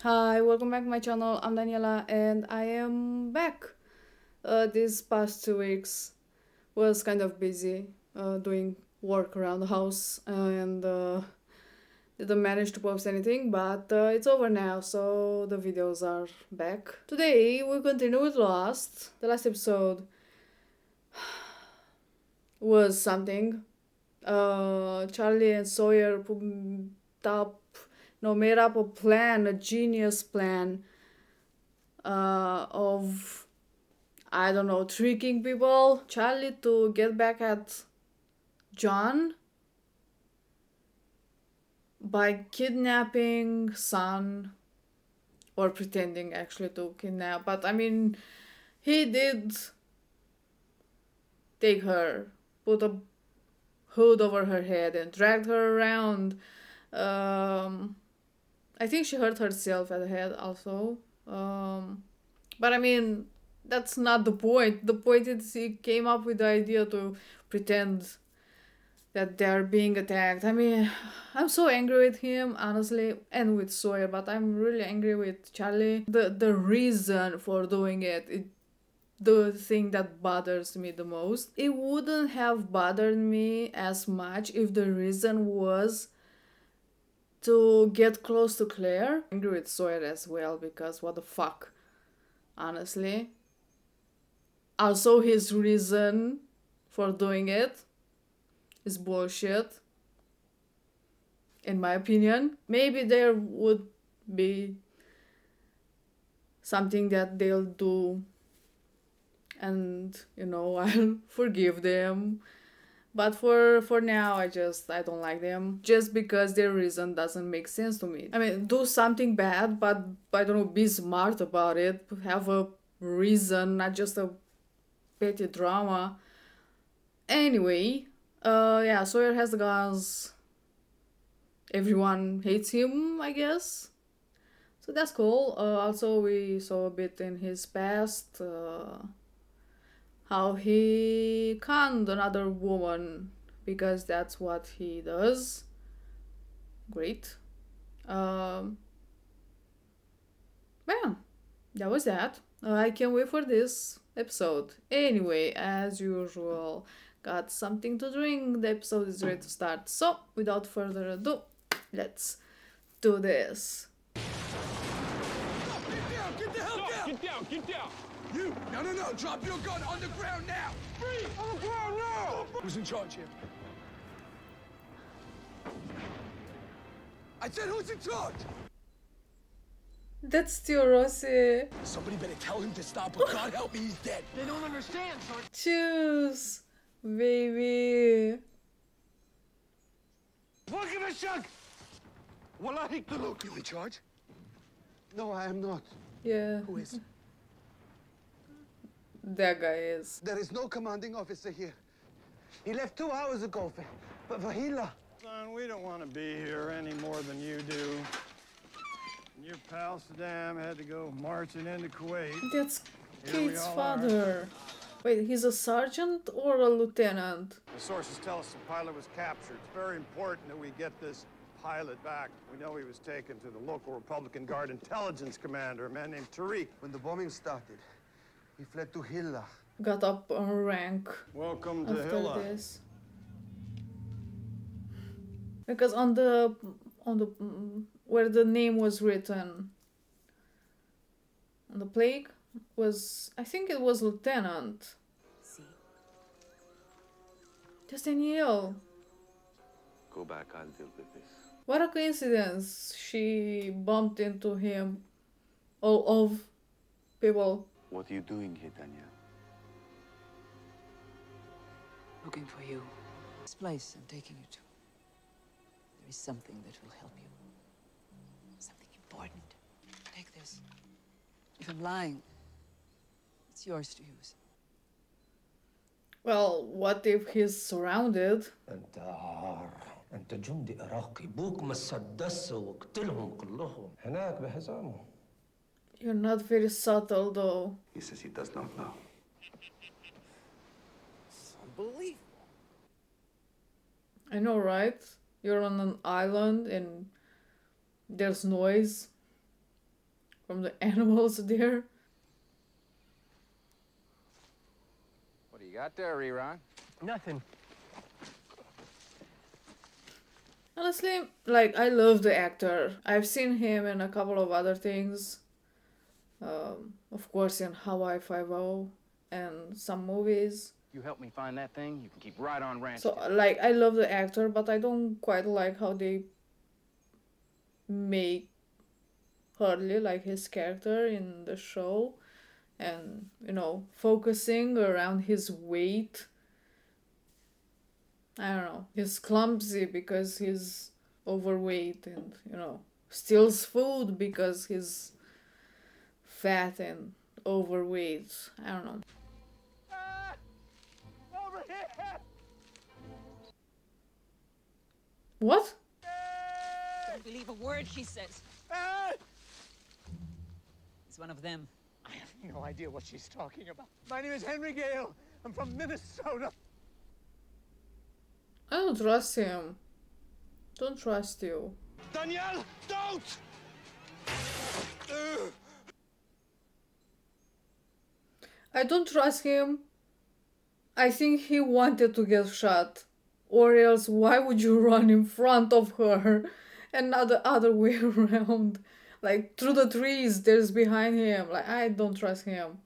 Hi, welcome back to my channel. I'm Daniela and I am back. These past 2 weeks was kind of busy doing work around the house and didn't manage to post anything, but it's over now, so the videos are back. Today we continue with Lost. The last episode was something. Charlie and Sawyer made up a plan, a genius plan of, I don't know, tricking people. Charlie to get back at John by kidnapping Son, or pretending actually to kidnap. But I mean, he did take her, put a hood over her head, and dragged her around. Um, I think she hurt herself at the head also. But I mean, that's not the point. The point is he came up with the idea to pretend that they're being attacked. I mean, I'm so angry with him, honestly, and with Sawyer, but I'm really angry with Charlie. The reason for doing it, the thing that bothers me the most. It wouldn't have bothered me as much if the reason was to get close to Claire. I'm angry with Sawyer as well because what the fuck, honestly. Also, his reason for doing it is bullshit, in my opinion. Maybe there would be something that they'll do and, I'll forgive them. But for now, I don't like them. Just because their reason doesn't make sense to me. I mean, do something bad, but I don't know, be smart about it. Have a reason, not just a petty drama. Anyway, yeah, Sawyer has the guns. Everyone hates him, I guess. So that's cool. Also, we saw a bit in his past how he conned another woman because that's what he does. Great. Um, yeah, that was that. I can't wait for this episode. Anyway, as usual, got something to drink. The episode is ready to start. So, without further ado, let's do this. Get the hell down! Get down! Get down! You! No! Drop your gun on the ground now! Freeze! On the ground now! Who's in charge here? I said who's in charge? That's still Rossi. Somebody better tell him to stop, but God help me, he's dead. They don't understand, son. Choose, baby. Look at the shark! Wallahi, look. You in charge? No, I am not. Yeah, Who is? that guy is. There is no commanding officer here. He left 2 hours ago for Vahila. Son, we don't want to be here any more than you do. Your pal Saddam had to go marching into Kuwait. That's Here we Kate's all father. Wait, he's a sergeant or a lieutenant? The sources tell us the pilot was captured. It's very important that we get this pilot back. We know he was taken to the local Republican Guard intelligence commander, a man named Tariq. When the bombing started, he fled to Hilla. Got up a rank Welcome to after Hilla. this. Because on the where the name was written on the plaque was, I think it was lieutenant. See, Just Danielle. Go back, I'll deal with this. What a coincidence. She bumped into him. All of people. What are you doing here, Tanya? looking for you. This place I'm taking you to. There is something that will help you. Something important. Take this. If I'm lying, it's yours to use. Well, what if he's surrounded? أنت عار، أنت جندي عراقي، بوك مسدس واقتلهم كلهم هناك بحزامهم. You're not very subtle though. He says he does not know. It's unbelievable. I know, right? You're on an island and there's noise. from the animals there. What do you got there, Rerun? Nothing. Honestly, like, I love the actor. I've seen him in a couple of other things. Of course, in Hawaii Five-O and some movies. You help me find that thing, you can keep right on ranching. So, like, I love the actor, but I don't quite like how they make Hurley, like his character in the show, and, you know, focusing around his weight. I don't know. He's clumsy because he's overweight and, you know, steals food because he's fat and overweight. I don't know. Over here! What? Don't believe a word she says. It's one of them. I have no idea what she's talking about. My name is Henry Gale. I'm from Minnesota. I don't trust him. Don't trust you. Danielle, don't! I don't trust him. I think he wanted to get shot. Or else why would you run in front of her and not the other way around? Like through the trees there's behind him. Like, I don't trust him.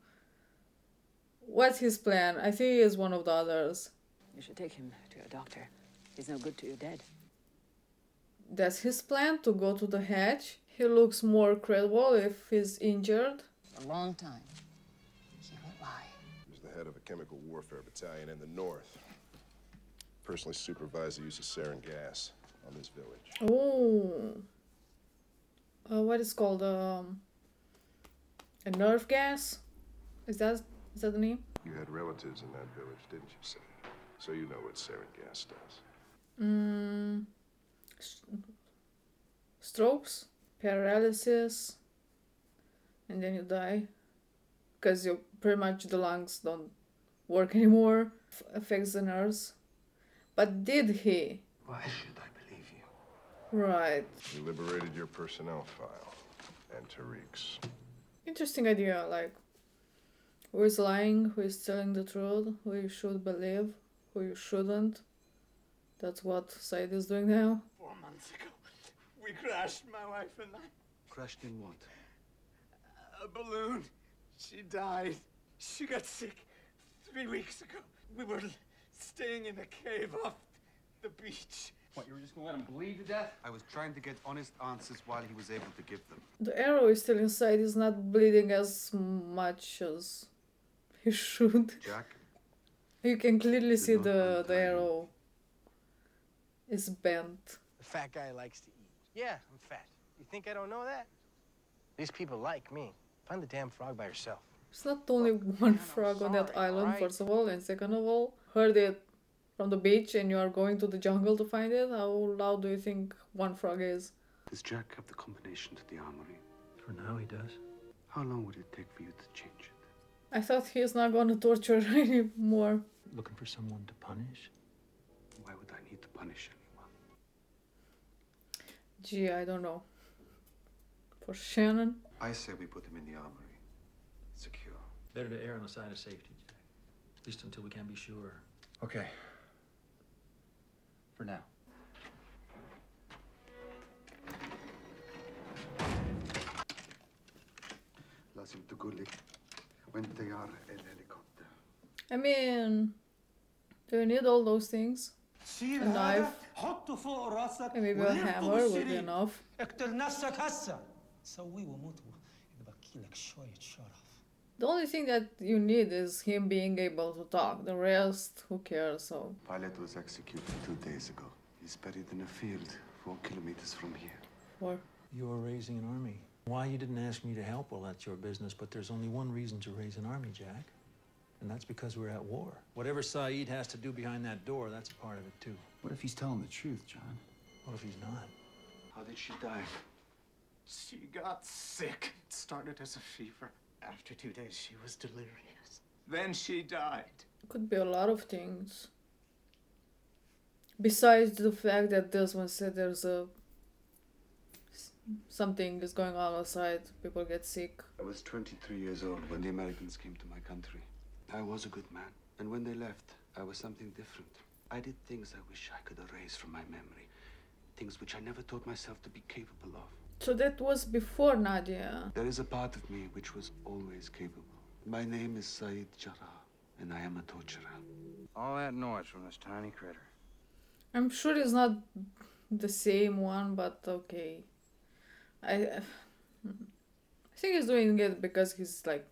What's his plan? I think he is one of the others. You should take him to a doctor. He's no good to your dad. That's his plan, to go to the hatch. He looks more credible if he's injured. A long time. He won't lie. He was the head of a chemical warfare battalion in the north. Personally supervised the use of sarin gas on this village. Oh. What is called a nerve gas? Is that the name? You had relatives in that village, didn't you, say? So you know what sarin gas does. Strokes, paralysis, and then you die because you pretty much the lungs don't work anymore. Affects the nerves. But did he? Why should I believe you? Right. You liberated your personnel file and Tariq's. Interesting idea. Like, who is lying? Who is telling the truth? Who you should believe? Who you shouldn't? That's what Said is doing now. 4 months ago, we crashed, my wife and I. Crashed in what? A balloon. She died. She got sick 3 weeks ago. We were staying in a cave off the beach. What, you were just gonna let him bleed to death? I was trying to get honest answers while he was able to give them. The arrow is still inside. He's not bleeding as much as he should. Jack? You can clearly see not the untie arrow is bent. The fat guy likes to eat. Yeah, I'm fat. You think I don't know that? These people like me. Find the damn frog by yourself. There's not only one frog on that sorry, island, alright? first of all, and second of all, heard it from the beach and you are going to the jungle to find it. How loud do you think one frog is? Does Jack have the combination to the armory? For now, he does. How long would it take for you to change it? I thought he's not gonna torture anymore. Looking for someone to punish? Why would I need to punish anyone? Gee, I don't know. For Shannon? I say we put him in the armory. Secure. Better to err on the side of safety, Jack. At least until we can be sure. Okay. For now. لازم تقول لي وين طيار الهليكوبتر. I mean, do you need all those things? A knife, حطه فوق راسك and maybe a hammer would be enough. اقتل نفسك هسه. سويه وموت إذا بكي لك شوية شرف. The only thing that you need is him being able to talk. The rest, who cares? So, Pilot was executed 2 days ago. He's buried in a field 4 kilometers from here. or You are raising an army. Why you didn't ask me to help, well, that's your business, but there's only one reason to raise an army, Jack. And that's because we're at war. Whatever Saeed has to do behind that door, that's a part of it, too. What if he's telling the truth, John? What if he's not? How did she die? She got sick. It started as a fever. After 2 days, she was delirious. Then she died. could be a lot of things. Besides the fact that Desmond said there's a something is going on outside, people get sick. I was 23 years old when the Americans came to my country. I was a good man. And when they left, I was something different. I did things I wish I could erase from my memory. Things which I never thought myself to be capable of. So that was before Nadia. There is a part of me which was always capable. My name is Saeed Jarrah, and I am a torturer. All that noise from this tiny critter. I'm sure it's not the same one, but okay. I think he's doing it because he's like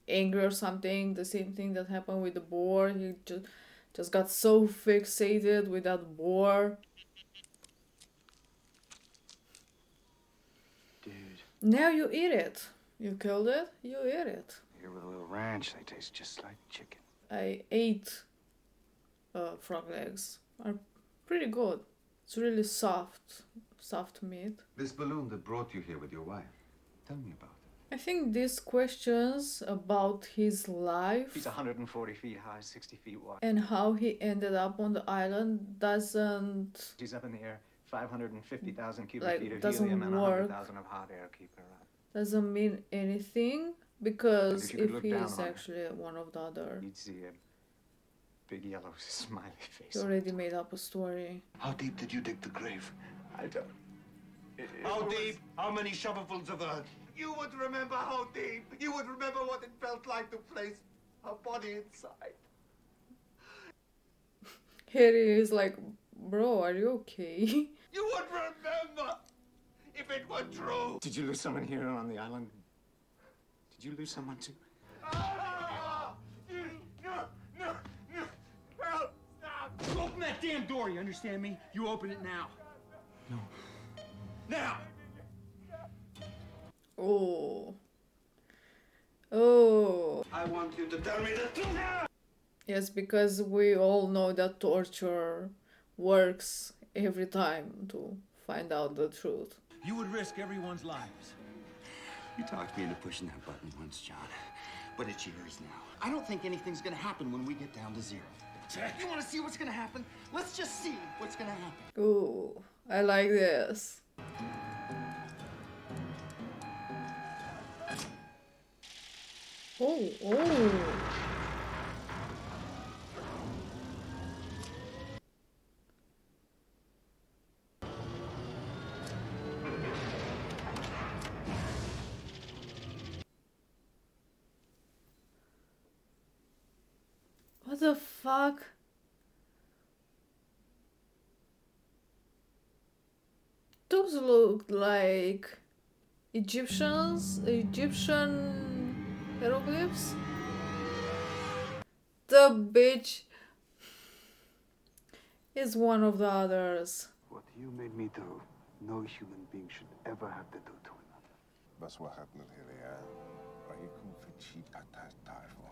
angry or something. The same thing that happened with the boar. He just got so fixated with that boar. Dude, Now you eat it. You killed it, you eat it. here with a little ranch, they taste just like chicken. I ate frog legs. Are pretty good. It's really soft meat. This balloon that brought you here with your wife, tell me about it. I think these questions about his life He's 140 feet high, 60 feet wide. and how he ended up on the island doesn't He's up in the air, 550,000 cubic Like, feet of doesn't helium and work. 100,000 of hot air keep her up. doesn't mean anything because If you could if look he down is on it. actually one of the other, You'd see a big yellow smiley face. he already made up a story. How deep did you dig the grave? I don't. How deep? How many shovelfuls of earth? You would remember how deep. You would remember what it felt like to place a body inside. Harry is like, bro, are you okay? You would remember if it were true. Did you lose someone here on the island? Did you lose someone too? Ah! No! Help! Stop! Open that damn door, you understand me? You open it now. Now! Oh. Oh. I want you to tell me the truth. Yes, because we all know that torture works every time to find out the truth. You would risk everyone's lives. You talked me into pushing that button once, John. But it's yours now. I don't think anything's gonna happen when we get down to zero. Jack. You wanna see what's gonna happen? Let's just see what's gonna happen. Ooh, I like this. Oh, oh. What the fuck? Those look like Egyptian hieroglyphs. The bitch is one of the others. What you made me do, no human being should ever have to do to another. بس واحد من الهليان رأيكم في شيء تعرفوا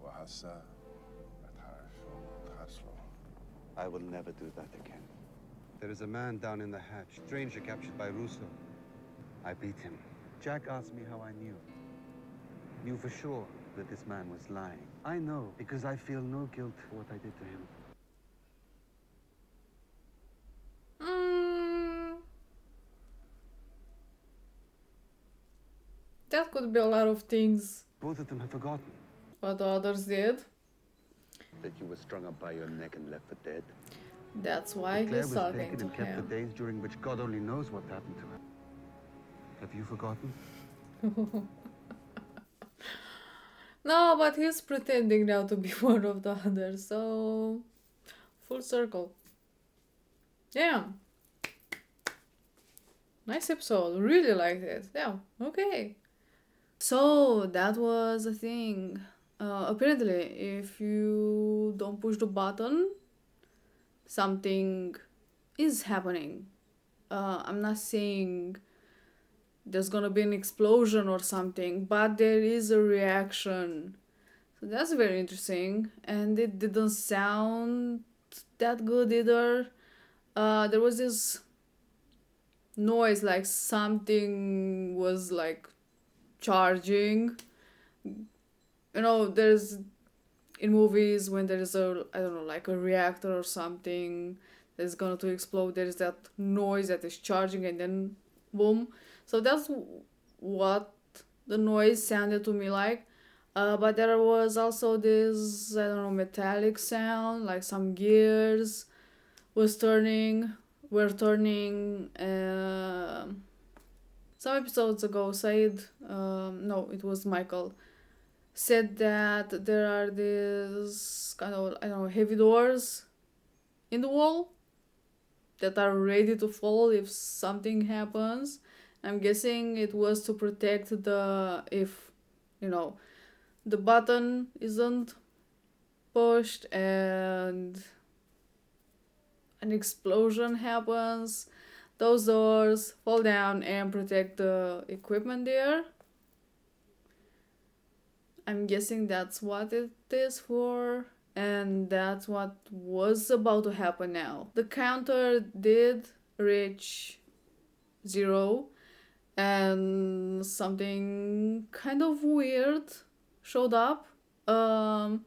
وهسا تعرفوا. I will never do that again. There is a man down in the hatch, stranger captured by Russo. I beat him. Jack asked me how I knew. Knew for sure that this man was lying. I know because I feel no guilt for what I did to him. That could be a lot of things. Both of them have forgotten What the others did. that you were strung up by your neck and left for dead. That's why Claire he's was talking taken to and kept for him. days during which God only knows what happened to her. Have you forgotten? No, but he's pretending now to be one of the others, so full circle. Yeah. Nice episode. Really liked it. Yeah, okay. So that was a thing. Apparently, if you don't push the button, something is happening. I'm not saying there's gonna be an explosion or something, but there is a reaction. So that's very interesting, and it didn't sound that good either. There was this noise like something was like charging. You know, there's in movies when there is a, I don't know, like a reactor or something is going to explode. There is that noise that is charging and then boom. So that's what the noise sounded to me like. But there was also this, I don't know, metallic sound, like some gears were turning. Some episodes ago, Said, no, it was Michael, said that there are these kind of, I don't know, heavy doors in the wall that are ready to fall if something happens. I'm guessing it was to protect if, the button isn't pushed and an explosion happens, those doors fall down and protect the equipment there. I'm guessing that's what it is for, and that's what was about to happen now. The counter did reach 0, and something kind of weird showed up. There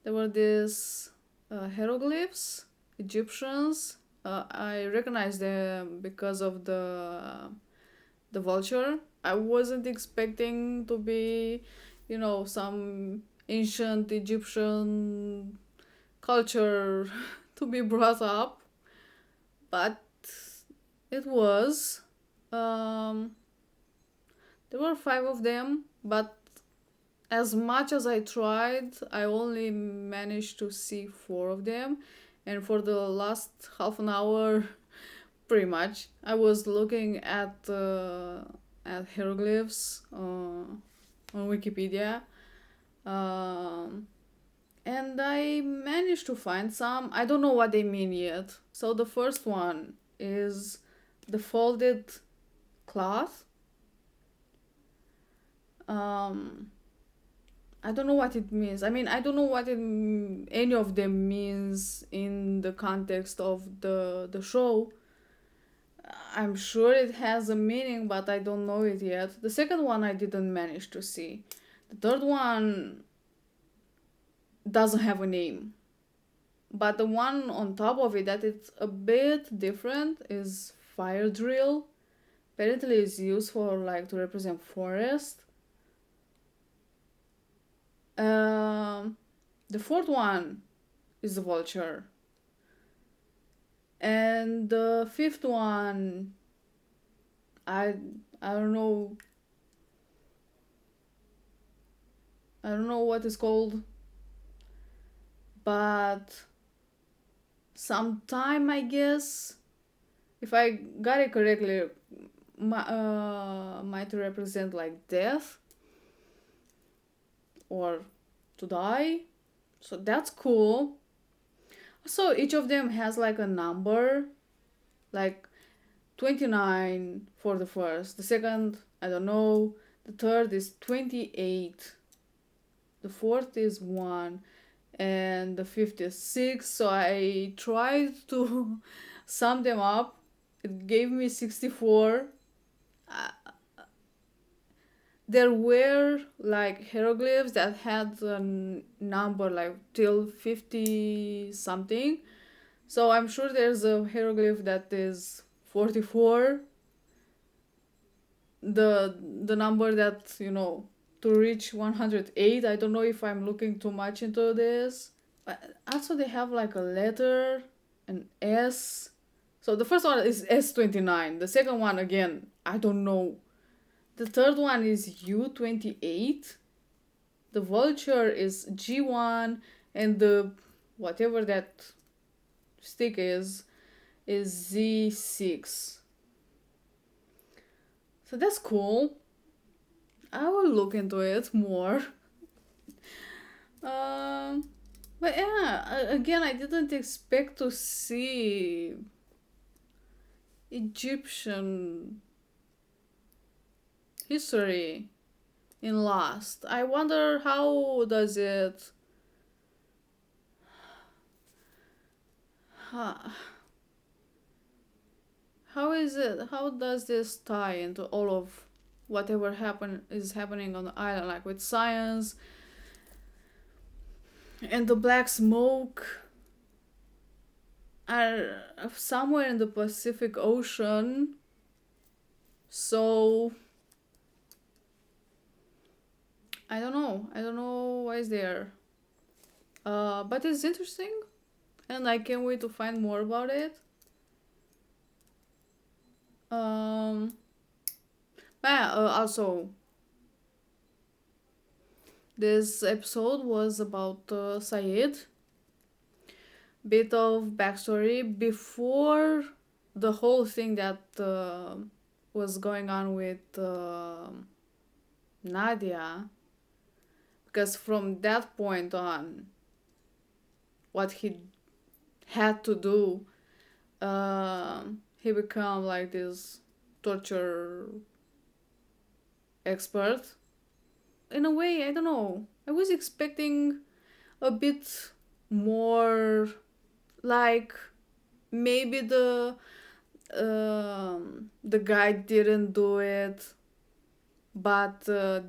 were these hieroglyphs, Egyptians. I recognize them because of the vulture. I wasn't expecting to be, some ancient Egyptian culture to be brought up, but it was. There were 5 of them, but as much as I tried, I only managed to see 4 of them. And for the last half an hour, pretty much, I was looking at hieroglyphs on Wikipedia. And I managed to find some. I don't know what they mean yet. So the first one is the folded cloth. I don't know what it means. I mean, I don't know what any of them means in the context of the show. I'm sure it has a meaning, but I don't know it yet. The second one I didn't manage to see. The third one doesn't have a name. But the one on top of it that it's a bit different is fire drill. Apparently it's used for to represent forest. The fourth one is the vulture. And the fifth one, I don't know. I don't know what it's called. But sometime, I guess, if I got it correctly, might represent death or to die. So that's cool. So each of them has a number, 29 for the first. The second, I don't know. The third is 28. The fourth is 1. And the fifth is 6. So I tried to sum them up. It gave me 64. There were hieroglyphs that had a number till 50 something. So I'm sure there's a hieroglyph that is 44. The number that, to reach 108. I don't know if I'm looking too much into this. But also they have a letter, an S. So the first one is S29. The second one, again, I don't know. The third one is U28. The vulture is G1. And the whatever that stick is Z6. So that's cool. I will look into it more. But yeah, again, I didn't expect to see Egyptian history in Lost. I wonder how does it... How is it? How does this tie into all of whatever is happening on the island, with science and the black smoke are somewhere in the Pacific Ocean. So I don't know. I don't know why it's there. But it's interesting, and I can't wait to find more about it. Um, Also, this episode was about Saeed. Bit of backstory before the whole thing that was going on with Nadia, because from that point on, what he had to do, he became like this torture expert. In a way, I don't know. I was expecting a bit more, like maybe the guy didn't do it, but the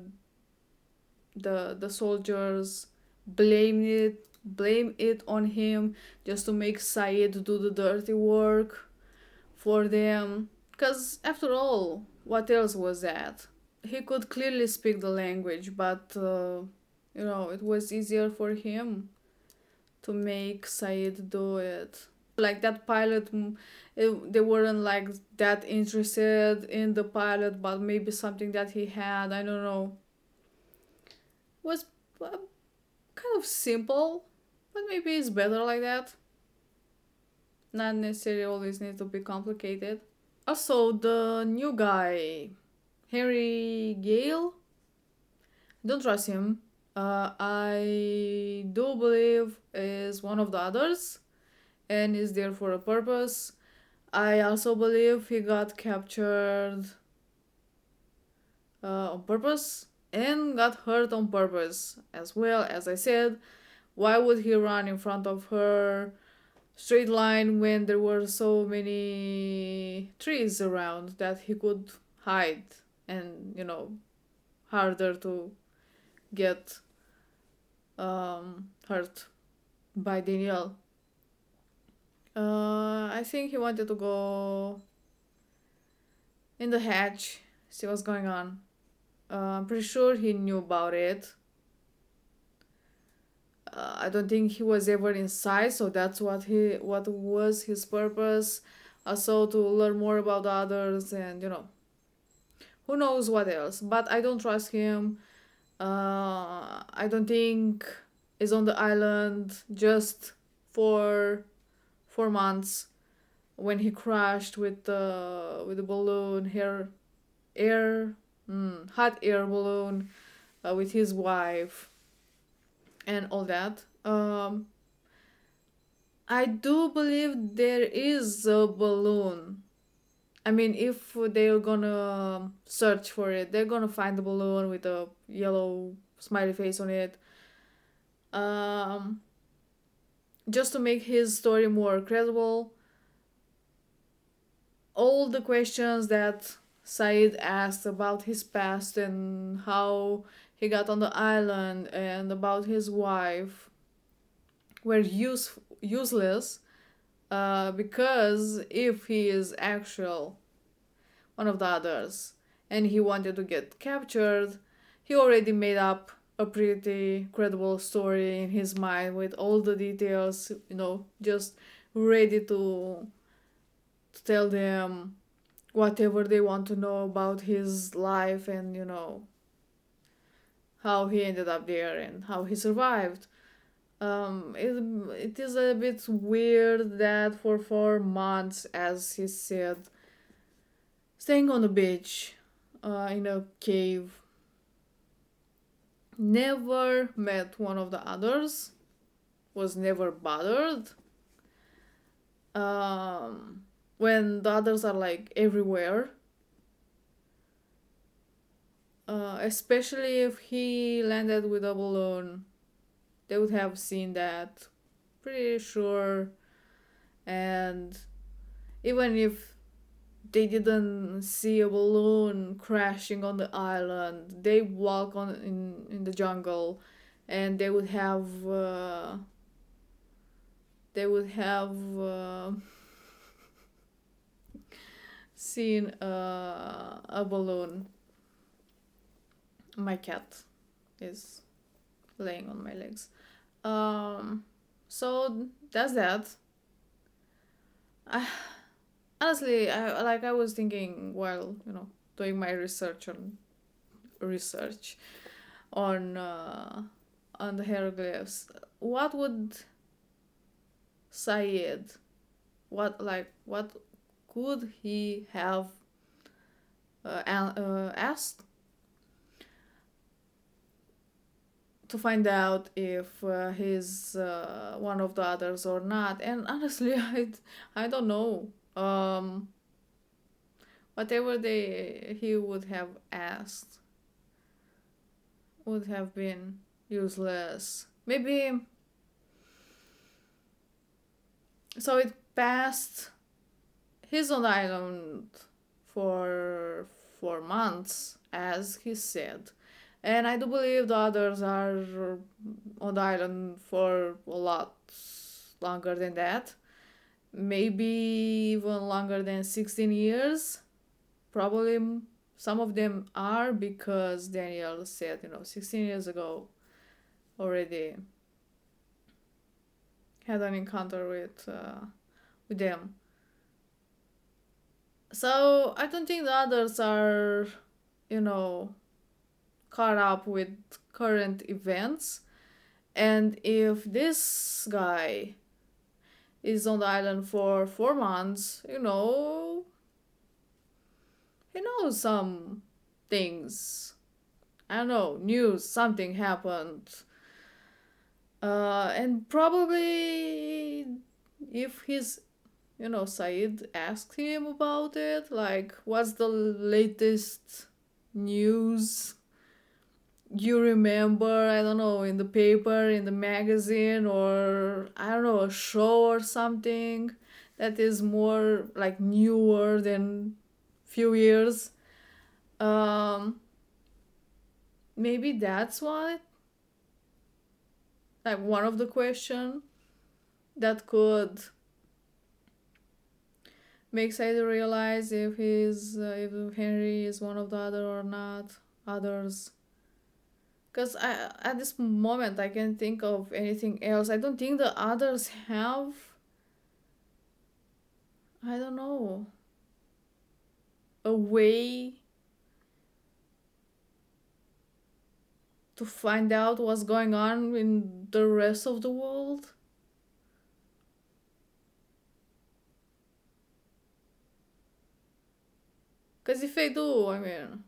soldiers blame it on him just to make Saeed do the dirty work for them. Cause after all, what else was that? He could clearly speak the language, but it was easier for him to make Saeed do it. Like that pilot, they weren't like that interested in the pilot, but maybe something that he had, I don't know, was kind of simple, but maybe it's better like that. Not necessarily always need to be complicated. Also, the new guy, Henry Gale, don't trust him. I do believe is one of the others and is there for a purpose. I also believe he got captured on purpose and got hurt on purpose as well. As I said, why would he run in front of her straight line when there were so many trees around that he could hide and, harder to get hurt by Danielle. I think he wanted to go in the hatch, see what's going on. I'm pretty sure he knew about it. I don't think he was ever inside, so that's what was his purpose. Also to learn more about others and who knows what else. But I don't trust him. I don't think he's on the island just for 4 months when he crashed with the balloon hot air balloon with his wife and all that. I do believe there is a balloon. I mean, if they're gonna search for it, they're gonna find the balloon with a yellow smiley face on it. Um, just to make his story more credible, all the questions that Said asked about his past and how he got on the island and about his wife were useless because if he is actual one of the others and he wanted to get captured, he already made up a pretty credible story in his mind with all the details, just ready to tell them whatever they want to know about his life and how he ended up there and how he survived. It is a bit weird that for 4 months, as he said, staying on the beach, in a cave, never met one of the others, was never bothered. When the others are like everywhere, especially if he landed with a balloon, they would have seen that, pretty sure. And even if they didn't see a balloon crashing on the island, they walk on in the jungle and they would have they would have seen a balloon. My cat is laying on my legs. So that's that. I, honestly, I was thinking while doing my research on the hieroglyphs, what would Said, what could he have asked to find out if he's one of the others or not? And honestly, I don't know. Whatever he would have asked would have been useless. Maybe. So it passed. He's on the island for 4 months, as he said. And I do believe the others are on the island for a lot longer than that. Maybe even longer than 16 years. Probably some of them are, because Daniel said, 16 years ago already had an encounter with them. So I don't think the others are, caught up with current events. And if this guy is on the island for 4 months, he knows some things. I don't know, news, something happened. And probably if Said asked him about it, like, what's the latest news you remember, I don't know, in the paper, in the magazine, or I don't know, a show or something that is more like newer than few years. Maybe that's what, like, one of the question that could make Said realize if if Henry is one of the other or not others. Because at this moment I can't think of anything else. I don't think the others have, I don't know, a way to find out what's going on in the rest of the world. Because if they do, I mean,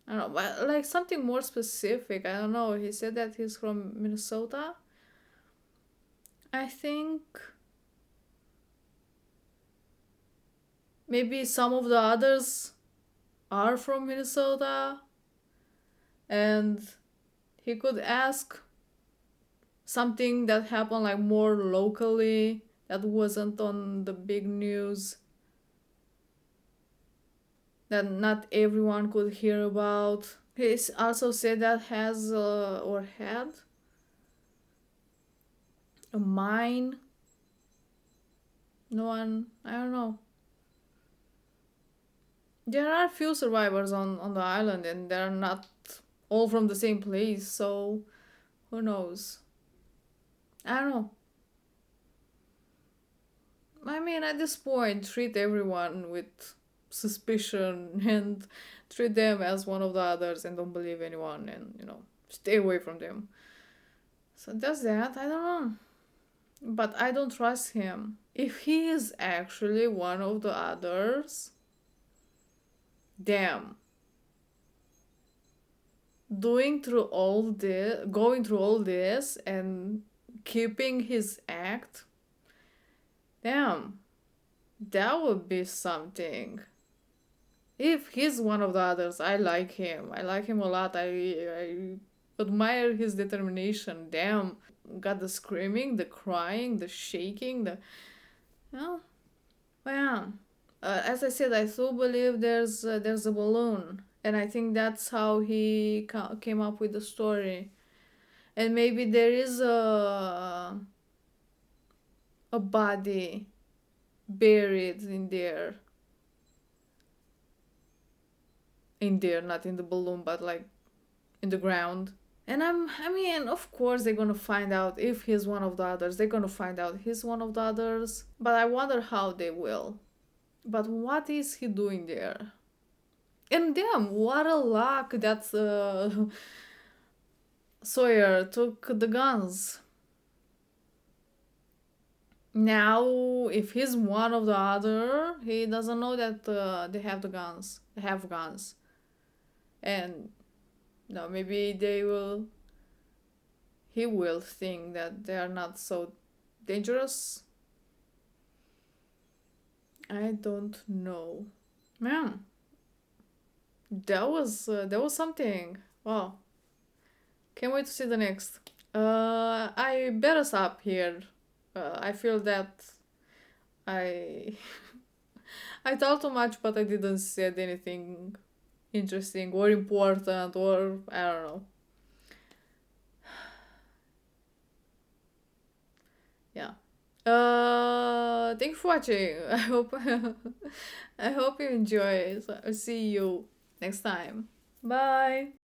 I don't know, but like something more specific. I don't know. He said that he's from Minnesota, I think. Maybe some of the others are from Minnesota, and he could ask something that happened like more locally, that wasn't on the big news, that not everyone could hear about. He also said that has or had a mine. No one, I don't know. There are few survivors on the island, and they're not all from the same place, so who knows? I don't know. I mean, at this point, treat everyone with suspicion and treat them as one of the others, and don't believe anyone, and stay away from them. So that's that. I don't know. But I don't trust him. If he is actually one of the others, damn. Going through all this and keeping his act, damn, that would be something. If he's one of the others, I like him. I like him a lot. I admire his determination. Damn, got the screaming, the crying, the shaking, well, well. As I said, I do believe there's a balloon, and I think that's how he came up with the story. And maybe there is a body buried in there. In there, not in the balloon, but like in the ground. And I mean, of course they're gonna find out if he's one of the others. They're gonna find out he's one of the others. But I wonder how they will. But what is he doing there? And damn, what a luck that Sawyer took the guns. Now, if he's one of the other, he doesn't know that they have the guns. They have guns. And no, maybe he will think that they are not so dangerous. I don't know. Man, that was something. Wow, can't wait to see the next. I better stop here. I feel that I I talked too much, but I didn't said anything interesting or important, or I don't know. Yeah. Thank you for watching. I hope I hope you enjoy. So I'll see you next time. Bye.